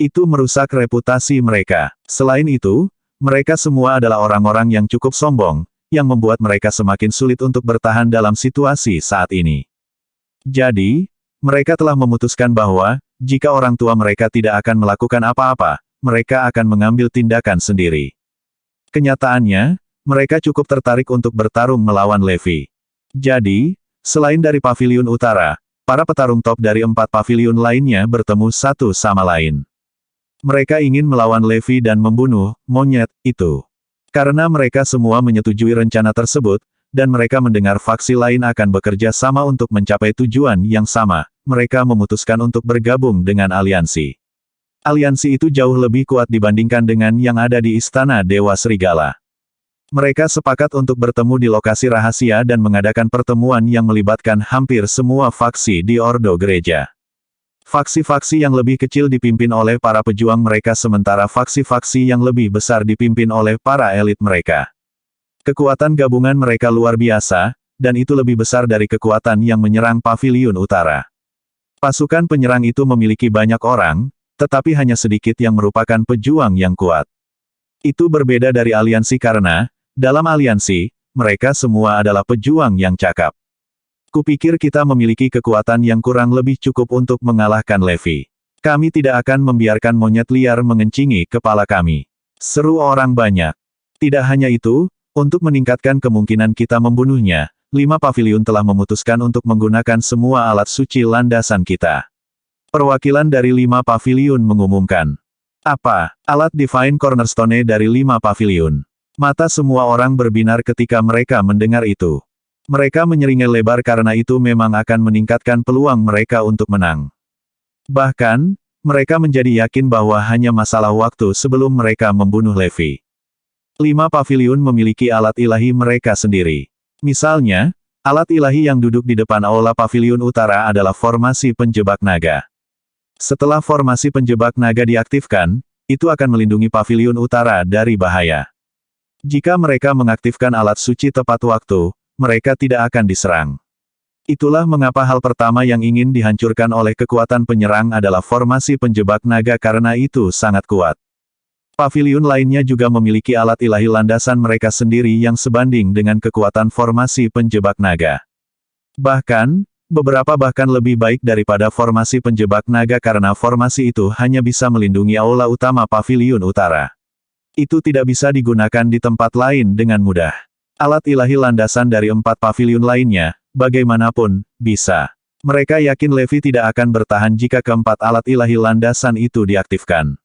Itu merusak reputasi mereka. Selain itu, mereka semua adalah orang-orang yang cukup sombong, yang membuat mereka semakin sulit untuk bertahan dalam situasi saat ini. Jadi, mereka telah memutuskan bahwa, jika orang tua mereka tidak akan melakukan apa-apa, mereka akan mengambil tindakan sendiri. Kenyataannya, mereka cukup tertarik untuk bertarung melawan Levi. Jadi, selain dari Paviliun Utara, para petarung top dari 4 paviliun lainnya bertemu satu sama lain. Mereka ingin melawan Levi dan membunuh monyet itu. Karena mereka semua menyetujui rencana tersebut, dan mereka mendengar faksi lain akan bekerja sama untuk mencapai tujuan yang sama, mereka memutuskan untuk bergabung dengan aliansi. Aliansi itu jauh lebih kuat dibandingkan dengan yang ada di Istana Dewa Serigala. Mereka sepakat untuk bertemu di lokasi rahasia dan mengadakan pertemuan yang melibatkan hampir semua faksi di Ordo Gereja. Faksi-faksi yang lebih kecil dipimpin oleh para pejuang mereka sementara faksi-faksi yang lebih besar dipimpin oleh para elit mereka. Kekuatan gabungan mereka luar biasa, dan itu lebih besar dari kekuatan yang menyerang Paviliun Utara. Pasukan penyerang itu memiliki banyak orang, tetapi hanya sedikit yang merupakan pejuang yang kuat. Itu berbeda dari aliansi karena, dalam aliansi, mereka semua adalah pejuang yang cakap. Kupikir kita memiliki kekuatan yang kurang lebih cukup untuk mengalahkan Levi. Kami tidak akan membiarkan monyet liar mengencingi kepala kami. Seru orang banyak. Tidak hanya itu, untuk meningkatkan kemungkinan kita membunuhnya, 5 paviliun telah memutuskan untuk menggunakan semua alat suci landasan kita. Perwakilan dari 5 paviliun mengumumkan. Apa? Alat Divine Cornerstone dari 5 paviliun. Mata semua orang berbinar ketika mereka mendengar itu. Mereka menyeringai lebar karena itu memang akan meningkatkan peluang mereka untuk menang. Bahkan, mereka menjadi yakin bahwa hanya masalah waktu sebelum mereka membunuh Levi. 5 paviliun memiliki alat ilahi mereka sendiri. Misalnya, alat ilahi yang duduk di depan aula Paviliun Utara adalah formasi penjebak naga. Setelah formasi penjebak naga diaktifkan, itu akan melindungi Paviliun Utara dari bahaya. Jika mereka mengaktifkan alat suci tepat waktu, mereka tidak akan diserang. Itulah mengapa hal pertama yang ingin dihancurkan oleh kekuatan penyerang adalah formasi penjebak naga karena itu sangat kuat. Paviliun lainnya juga memiliki alat ilahi landasan mereka sendiri yang sebanding dengan kekuatan formasi penjebak naga. Bahkan, beberapa bahkan lebih baik daripada formasi penjebak naga karena formasi itu hanya bisa melindungi aula utama Paviliun Utara. Itu tidak bisa digunakan di tempat lain dengan mudah. Alat ilahi landasan dari 4 paviliun lainnya, bagaimanapun, bisa. Mereka yakin Levi tidak akan bertahan jika keempat alat ilahi landasan itu diaktifkan.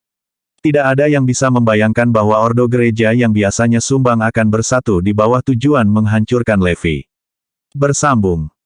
Tidak ada yang bisa membayangkan bahwa Ordo Gereja yang biasanya sumbang akan bersatu di bawah tujuan menghancurkan Levi. Bersambung.